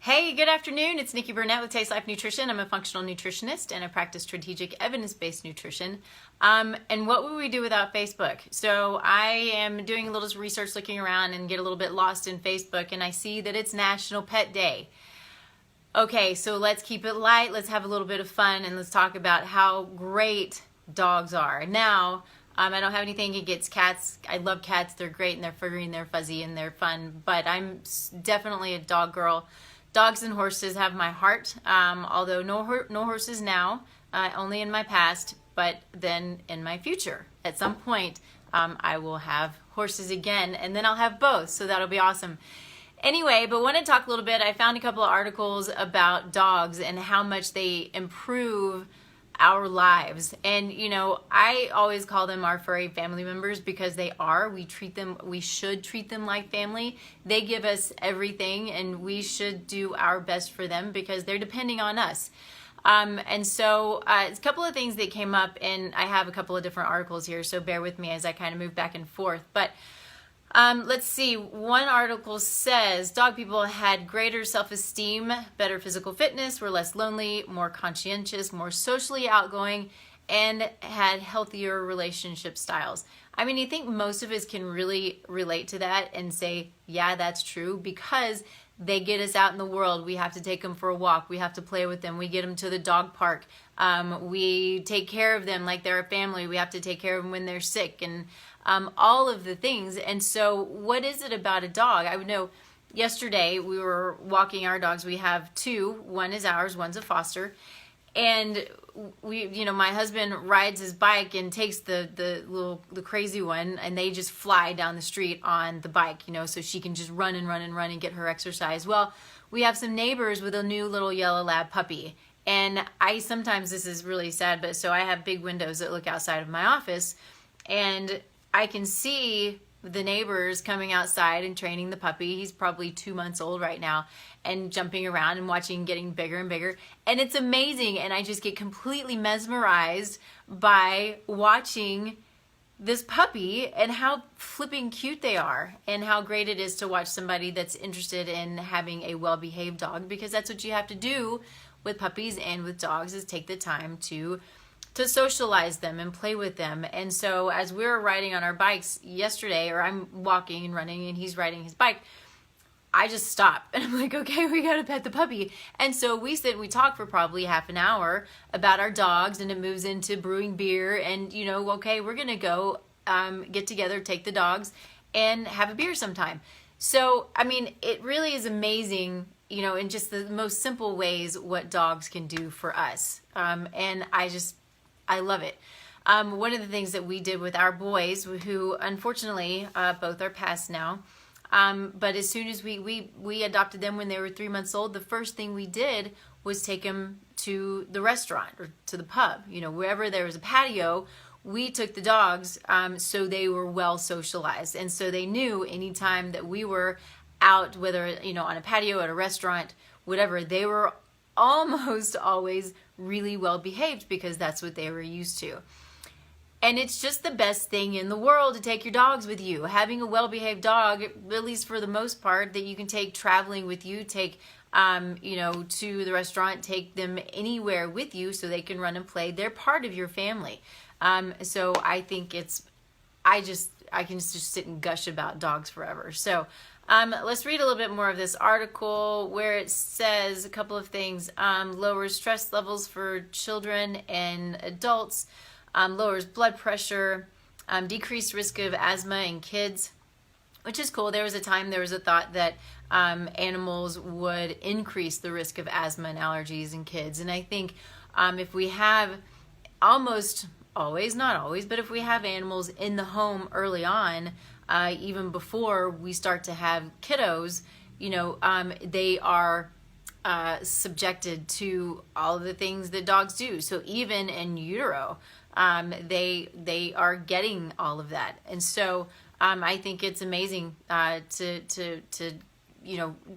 Hey, good afternoon. It's Nikki Burnett with Taste Life Nutrition. I'm a functional nutritionist and I practice strategic evidence-based nutrition. And what would we do without Facebook? So I am doing a little research, looking around, and get a little bit lost in Facebook, and I see that it's National Pet Day. Okay, so let's keep it light. Let's have a little bit of fun, and let's talk about how great dogs are. Now, I don't have anything against cats. I love cats. They're great, and they're furry, and they're fuzzy, and they're fun. But I'm definitely a dog girl. Dogs and horses have my heart, although no horses now, only in my past, but then in my future. At some point, I will have horses again, and then I'll have both, so that'll be awesome. Anyway, but want to talk a little bit. I found a couple of articles about dogs and how much they improve our lives. And you know, I always call them our furry family members because they are. We should treat them like family. They give us everything, and we should do our best for them because they're depending on us. And so it's a couple of things that came up, and I have a couple of different articles here, so bear with me as I kind of move back and forth. But let's see, one article says dog people had greater self-esteem, better physical fitness, were less lonely, more conscientious, more socially outgoing, and had healthier relationship styles. I mean, I think most of us can really relate to that and say, yeah, that's true, because they get us out in the world. We have to take them for a walk. We have to play with them. We get them to the dog park. We take care of them like they're a family. We have to take care of them when they're sick, and all of the things. And so what is it about a dog? I would know yesterday we were walking our dogs. We have two. One is ours, one's a foster. And my husband rides his bike and takes the crazy one, and they just fly down the street on the bike, so she can just run and get her exercise. Well, we have some neighbors with a new little yellow lab puppy. And sometimes this is really sad, but so I have big windows that look outside of my office, and I can see the neighbors coming outside and training the puppy. He's probably 2 months old right now, and jumping around and watching him getting bigger and bigger. And it's amazing, and I just get completely mesmerized by watching this puppy and how flipping cute they are, and how great it is to watch somebody that's interested in having a well-behaved dog, because that's what you have to do with puppies and with dogs, is take the time to socialize them and play with them. And so as we were riding on our bikes yesterday, or I'm walking and running and he's riding his bike, I just stop and I'm like, okay, we gotta pet the puppy. And so we talk for probably half an hour about our dogs, and it moves into brewing beer, and okay, we're gonna go get together, take the dogs, and have a beer sometime. So I mean, it really is amazing, in just the most simple ways what dogs can do for us. And I love it. One of the things that we did with our boys, who unfortunately both are passed now, but as soon as we adopted them when they were 3 months old, the first thing we did was take them to the restaurant or to the pub. Wherever there was a patio, we took the dogs, so they were well socialized, and so they knew anytime that we were out, whether on a patio, at a restaurant, whatever, they were almost always really well behaved, because that's what they were used to. And it's just the best thing in the world to take your dogs with you. Having a well-behaved dog, at least for the most part, that you can take traveling with you, take to the restaurant, take them anywhere with you so they can run and play. They're part of your family. So I think I can just sit and gush about dogs forever. So let's read a little bit more of this article, where it says a couple of things. Lowers stress levels for children and adults, lowers blood pressure, decreased risk of asthma in kids, which is cool. There was a thought that animals would increase the risk of asthma and allergies in kids. And I think if we have, almost always, not always, but if we have animals in the home early on, even before we start to have kiddos, they are subjected to all of the things that dogs do. So even in utero, they are getting all of that. And so I think it's amazing to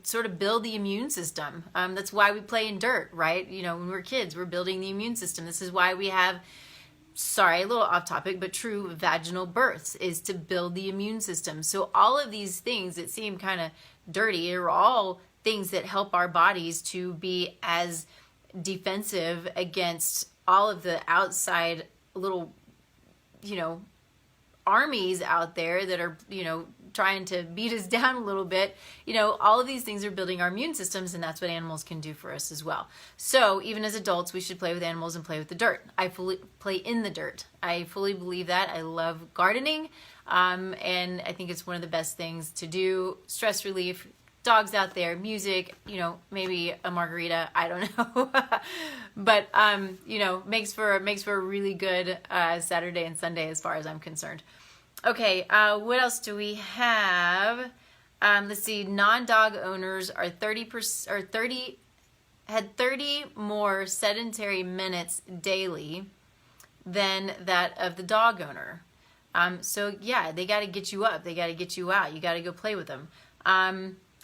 sort of build the immune system. That's why we play in dirt, right? When we're kids, we're building the immune system. This is why we have, sorry, a little off topic, but true vaginal births, is to build the immune system. So all of these things that seem kind of dirty, are all things that help our bodies to be as defensive against all of the outside little, armies out there that are, trying to beat us down a little bit. All of these things are building our immune systems, and that's what animals can do for us as well. So even as adults, we should play with animals and play with the dirt. I fully play in the dirt. I fully believe that. I love gardening, and I think it's one of the best things to do. Stress relief, dogs out there, music, maybe a margarita, I don't know. But, makes for a really good Saturday and Sunday as far as I'm concerned. Okay, what else do we have? Let's see, non-dog owners are 30 more sedentary minutes daily than that of the dog owner. So yeah, they got to get you up. They got to get you out. You got to go play with them.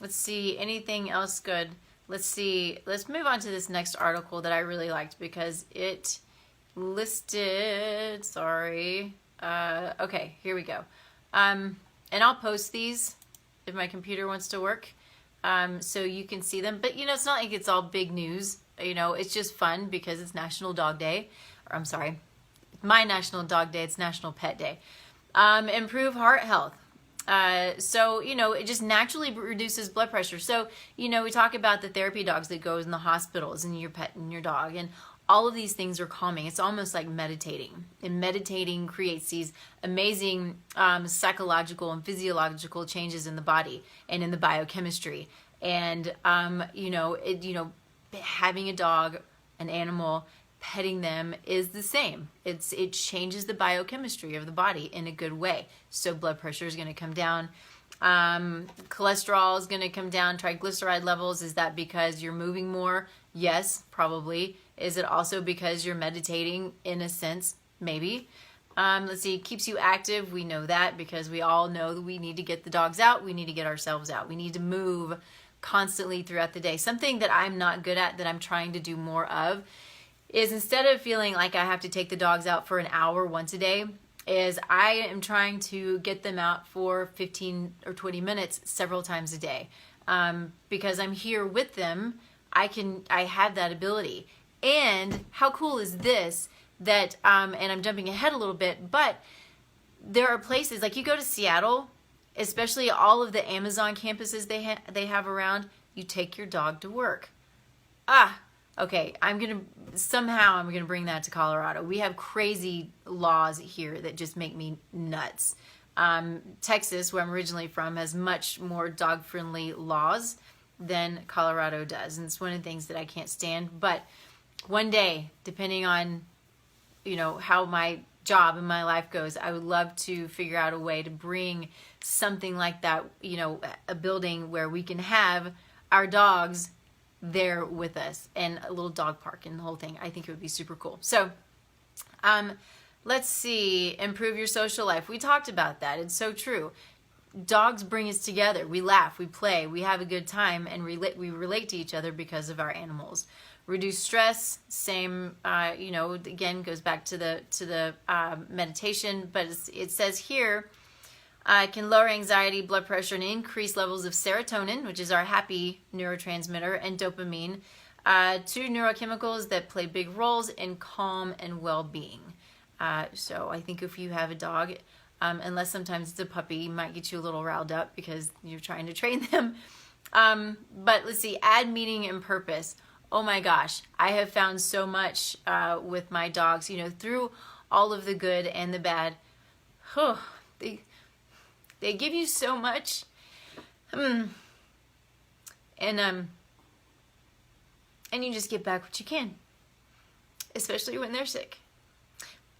Let's see, anything else good? Let's see, let's move on to this next article that I really liked because it listed, okay, here we go. And I'll post these if my computer wants to work, so you can see them. But, it's not like it's all big news. It's just fun because it's National Dog Day. Or, I'm sorry, my National Dog Day, it's National Pet Day. Improve heart health. So, it just naturally reduces blood pressure. So, we talk about the therapy dogs that go in the hospitals and your pet and your dog, and all of these things are calming. It's almost like meditating, and meditating creates these amazing psychological and physiological changes in the body and in the biochemistry. And, having a dog, an animal, petting them is the same. It changes the biochemistry of the body in a good way. So blood pressure is going to come down. Cholesterol is going to come down. Triglyceride levels, is that because you're moving more? Yes, probably. Is it also because you're meditating in a sense? Maybe. Let's see, keeps you active. We know that because we all know that we need to get the dogs out. We need to get ourselves out. We need to move constantly throughout the day. Something that I'm not good at that I'm trying to do more of is, instead of feeling like I have to take the dogs out for an hour once a day, is I am trying to get them out for 15 or 20 minutes several times a day. Because I'm here with them, I have that ability. And how cool is this that, and I'm jumping ahead a little bit, but there are places, like you go to Seattle, especially all of the Amazon campuses they have around, you take your dog to work. Okay, I'm going to bring that to Colorado. We have crazy laws here that just make me nuts. Texas, where I'm originally from, has much more dog-friendly laws than Colorado does. And it's one of the things that I can't stand. But one day, depending on, how my job and my life goes, I would love to figure out a way to bring something like that, a building where we can have our dogs there with us, and a little dog park and the whole thing. I think it would be super cool. So, let's see, improve your social life. We talked about that. It's so true. Dogs bring us together. We laugh, we play, we have a good time, and we relate to each other because of our animals. Reduce stress, same, again, goes back to the meditation, but it says here, can lower anxiety, blood pressure, and increase levels of serotonin, which is our happy neurotransmitter, and dopamine, two neurochemicals that play big roles in calm and well-being. So I think if you have a dog, unless sometimes it's a puppy, it might get you a little riled up because you're trying to train them. But let's see, add meaning and purpose. Oh my gosh, I have found so much with my dogs, through all of the good and the bad. They give you so much, and you just get back what you can, especially when they're sick.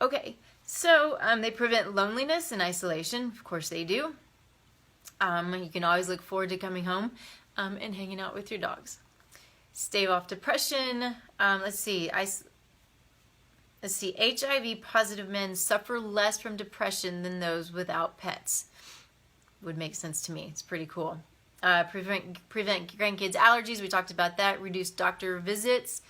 Okay, so they prevent loneliness and isolation. Of course they do. You can always look forward to coming home and hanging out with your dogs. Stave off depression. Let's see, HIV positive men suffer less from depression than those without pets. Would make sense to me. It's pretty cool. Prevent grandkids' allergies. We talked about that. Reduce doctor visits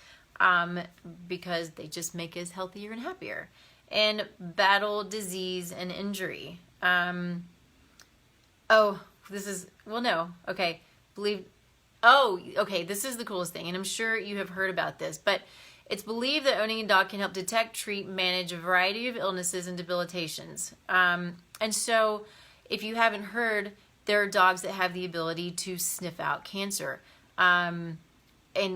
because they just make us healthier and happier. And battle disease and injury. Okay. believed, oh, okay, this is the coolest thing, and I'm sure you have heard about this, but it's believed that owning a dog can help detect, treat, manage a variety of illnesses and debilitations. And so, if you haven't heard, there are dogs that have the ability to sniff out cancer, and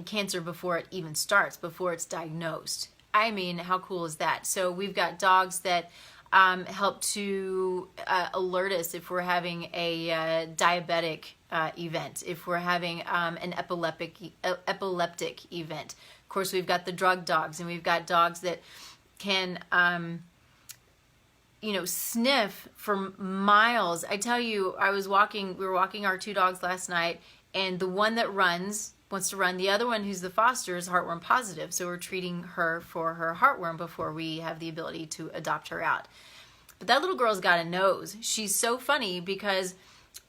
cancer before it even starts, before it's diagnosed. I mean, how cool is that? So we've got dogs that help to alert us if we're having a diabetic event, if we're having an epileptic event. Of course, we've got the drug dogs, and we've got dogs that can, sniff for miles. I tell you, we were walking our 2 dogs last night, and the one that wants to run. The other one, who's the foster, is heartworm positive, so we're treating her for her heartworm before we have the ability to adopt her out. But that little girl's got a nose. She's so funny because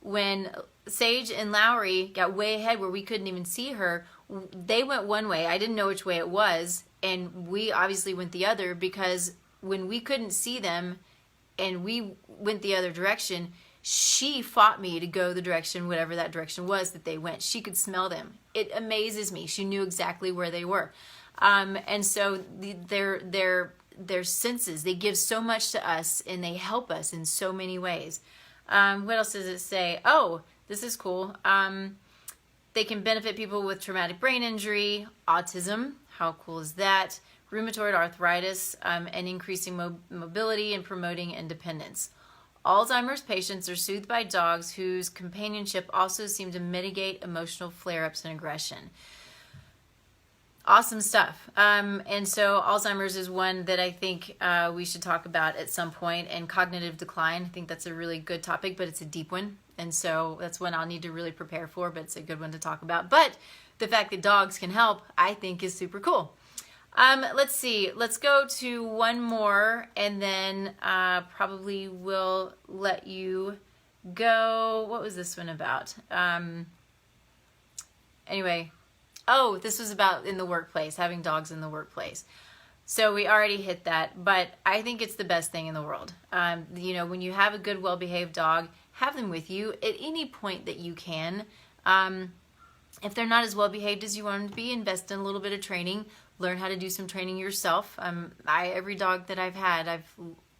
when Sage and Lowry got way ahead where we couldn't even see her, they went one way. I didn't know which way it was, and we obviously went the other, because when we couldn't see them and we went the other direction, she fought me to go the direction, whatever that direction was that they went. She could smell them. It amazes me. She knew exactly where they were. And so their senses, they give so much to us, and they help us in so many ways. What else does it say? Oh, this is cool. They can benefit people with traumatic brain injury, autism. How cool is that? Rheumatoid arthritis, and increasing mobility and promoting independence. Alzheimer's patients are soothed by dogs whose companionship also seem to mitigate emotional flare-ups and aggression. Awesome stuff. And so Alzheimer's is one that I think we should talk about at some point, and cognitive decline. I think that's a really good topic, but it's a deep one. And so that's one I'll need to really prepare for, but it's a good one to talk about. But the fact that dogs can help, I think, is super cool. Let's see. Let's go to one more, and then probably we'll let you go. What was this one about? Anyway. Oh, this was about in the workplace, having dogs in the workplace. So we already hit that, but I think it's the best thing in the world. When you have a good, well-behaved dog, have them with you at any point that you can. If they're not as well-behaved as you want them to be, invest in a little bit of training. Learn how to do some training yourself. Every dog that I've had, I've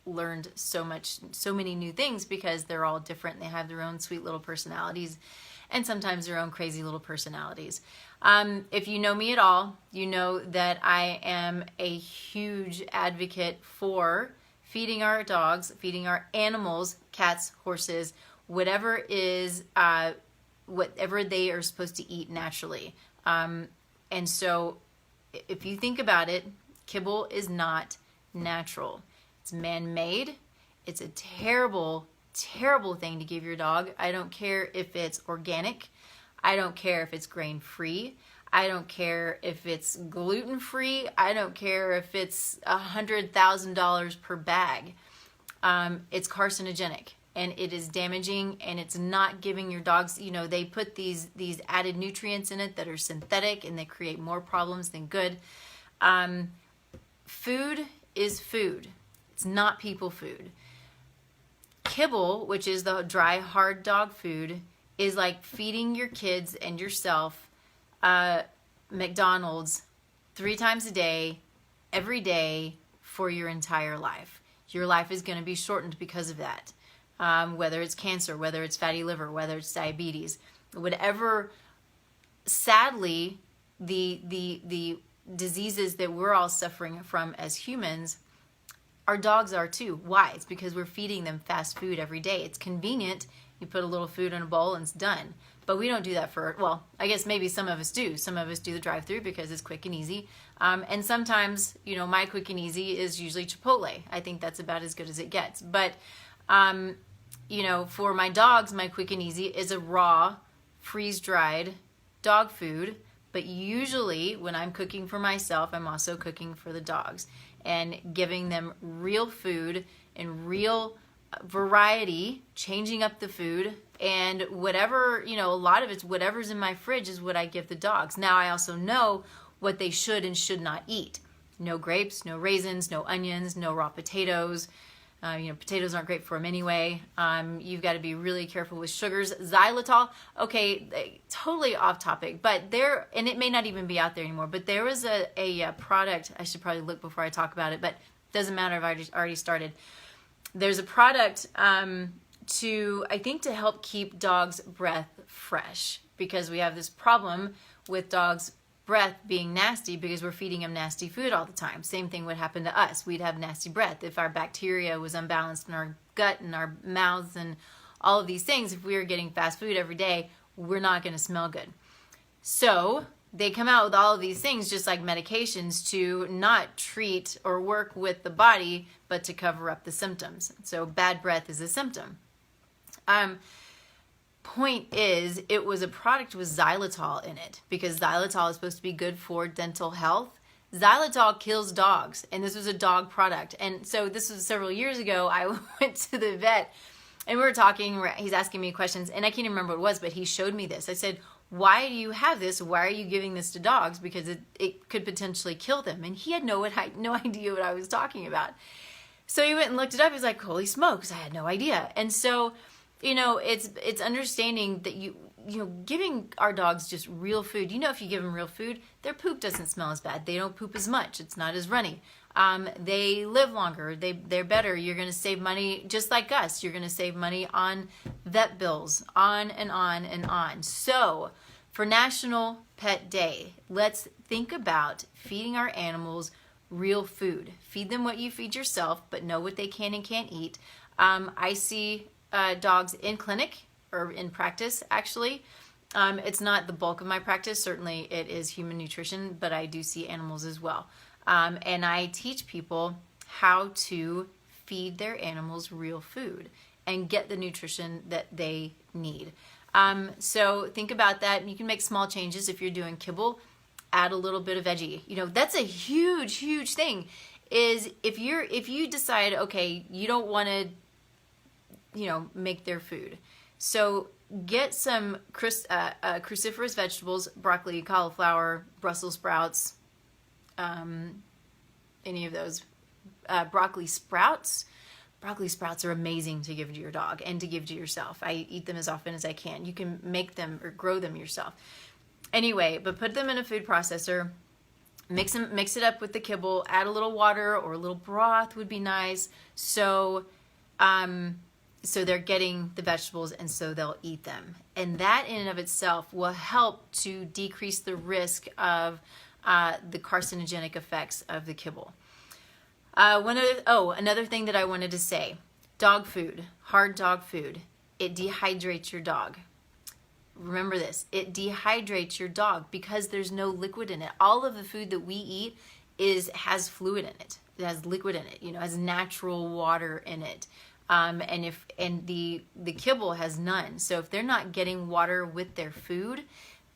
learned so many new things, because they're all different. And they have their own sweet little personalities, and sometimes their own crazy little personalities. If you know me at all, you know that I am a huge advocate for feeding our dogs, feeding our animals, cats, horses, whatever they are supposed to eat naturally. And so if you think about it, kibble is not natural. It's man-made. It's a terrible, terrible thing to give your dog. I don't care if it's organic. I don't care if it's grain-free. I don't care if it's gluten-free. I don't care if it's $100,000 per bag. It's carcinogenic, and it is damaging, and it's not giving your dogs, they put these added nutrients in it that are synthetic, and they create more problems than good. Food is food. It's not people food. Kibble, which is the dry, hard dog food, is like feeding your kids and yourself McDonald's 3 times a day, every day, for your entire life. Your life is going to be shortened because of that. Whether it's cancer, whether it's fatty liver, whether it's diabetes, whatever, sadly, the diseases that we're all suffering from as humans, our dogs are too. Why? It's because we're feeding them fast food every day. It's convenient. You put a little food in a bowl and it's done. But we don't do that I guess maybe some of us do. Some of us do the drive-through because it's quick and easy. And sometimes, my quick and easy is usually Chipotle. I think that's about as good as it gets. But, for my dogs, my quick and easy is a raw, freeze-dried dog food. But usually when I'm cooking for myself, I'm also cooking for the dogs and giving them real food and real variety, changing up the food, and whatever, a lot of it's whatever's in my fridge is what I give the dogs. Now I also know what they should and should not eat. No grapes, no raisins, no onions, no raw potatoes, Potatoes aren't great for them anyway. You've got to be really careful with sugars. Xylitol, okay, totally off topic, but and it may not even be out there anymore, but there was a product, I should probably look before I talk about it, but doesn't matter if I already started. There's a product to help keep dogs' breath fresh, because we have this problem with dogs' breath being nasty because we're feeding them nasty food all the time. Same thing would happen to us. We'd have nasty breath if our bacteria was unbalanced in our gut and our mouths and all of these things. If we were getting fast food every day, we're not going to smell good. So they come out with all of these things, just like medications, to not treat or work with the body, but to cover up the symptoms. So bad breath is a symptom. Point is, it was a product with xylitol in it, because xylitol is supposed to be good for dental health. Xylitol kills dogs, and this was a dog product. And so this was several years ago. I went to the vet, and we were talking. He's asking me questions, and I can't even remember what it was, but he showed me this. I said, why do you have this? Why are you giving this to dogs? Because it could potentially kill them. And he had no idea what I was talking about. So he went and looked it up. He's like, holy smokes, I had no idea. And so, it's understanding that giving our dogs just real food. If you give them real food, their poop doesn't smell as bad. They don't poop as much. It's not as runny. They live longer. They're better. You're going to save money, just like us. You're going to save money on vet bills, on and on and on. So for National Pet Day, let's think about feeding our animals real food. Feed them what you feed yourself, but know what they can and can't eat. I see dogs in clinic, or in practice, actually. It's not the bulk of my practice. Certainly it is human nutrition, but I do see animals as well. And I teach people how to feed their animals real food and get the nutrition that they need. So think about that. You can make small changes. If you're doing kibble, add a little bit of veggie. That's a huge, huge thing, is if you decide, okay, you don't want to make their food. So get some cruciferous vegetables, broccoli, cauliflower, Brussels sprouts, any of those. Broccoli sprouts. Broccoli sprouts are amazing to give to your dog and to give to yourself. I eat them as often as I can. You can make them or grow them yourself. Anyway, but put them in a food processor. Mix it up with the kibble. Add a little water or a little broth would be nice. So they're getting the vegetables, and so they'll eat them. And that in and of itself will help to decrease the risk of the carcinogenic effects of the kibble. Another thing that I wanted to say, dog food, hard dog food, it dehydrates your dog. Remember this, it dehydrates your dog because there's no liquid in it. All of the food that we eat has fluid in it. It has liquid in it, has natural water in it. And the kibble has none. So if they're not getting water with their food,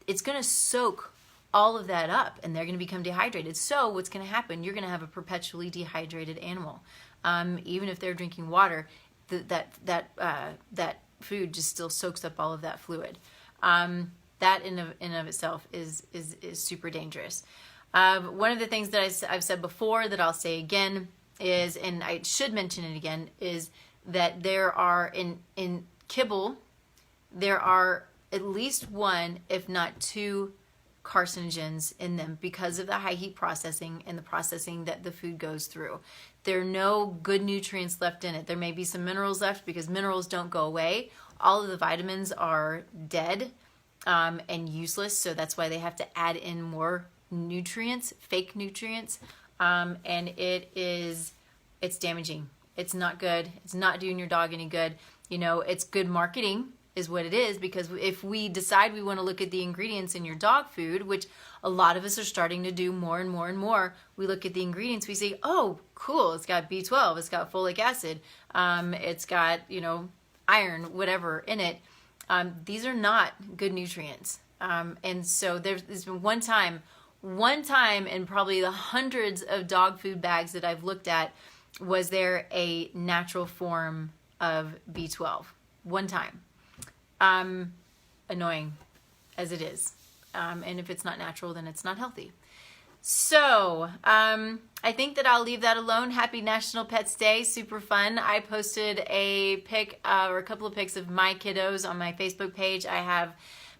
it's going to soak all of that up, and they're going to become dehydrated. So what's going to happen? You're going to have a perpetually dehydrated animal. Even if they're drinking water, that food just still soaks up all of that fluid. That in of itself is super dangerous. One of the things that I've said before that I'll say again is, and I should mention it again, is that there are in kibble, there are at least one, if not two, carcinogens in them because of the high heat processing and the processing that the food goes through. There are no good nutrients left in it. There may be some minerals left because minerals don't go away. All of the vitamins are dead and useless, so that's why they have to add in more nutrients, fake nutrients, and it's damaging. It's not good. It's not doing your dog any good. It's good marketing is what it is, because if we decide we want to look at the ingredients in your dog food, which a lot of us are starting to do more and more and more, we look at the ingredients, we say, oh, cool, it's got B12, it's got folic acid, it's got, iron, whatever in it. These are not good nutrients. And so there's been one time in probably the hundreds of dog food bags that I've looked at, was there a natural form of B12. One time. Annoying as it is. And if it's not natural, then it's not healthy. So, I think that I'll leave that alone. Happy National Pets Day, super fun. I posted a pic or a couple of pics of my kiddos on my Facebook page. I have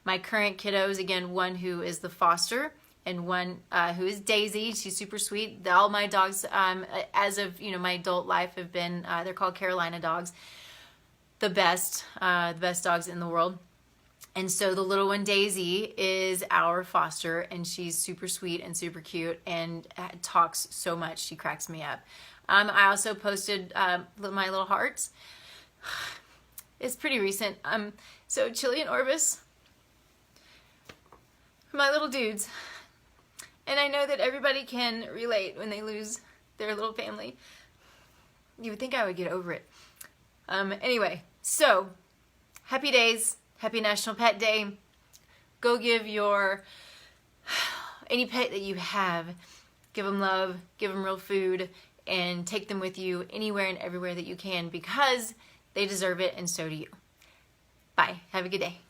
my current kiddos, again, one who is the foster and one who is Daisy. She's super sweet. All my dogs, as of my adult life, have been, they're called Carolina dogs, the best dogs in the world. And so the little one, Daisy, is our foster, and she's super sweet and super cute and talks so much. She cracks me up. I also posted my little hearts. It's pretty recent. So Chili and Orbis, my little dudes. And I know that everybody can relate when they lose their little family. You would think I would get over it. Anyway, so happy days. Happy National Pet Day. Go give any pet that you have, give them love, give them real food, and take them with you anywhere and everywhere that you can, because they deserve it and so do you. Bye. Have a good day.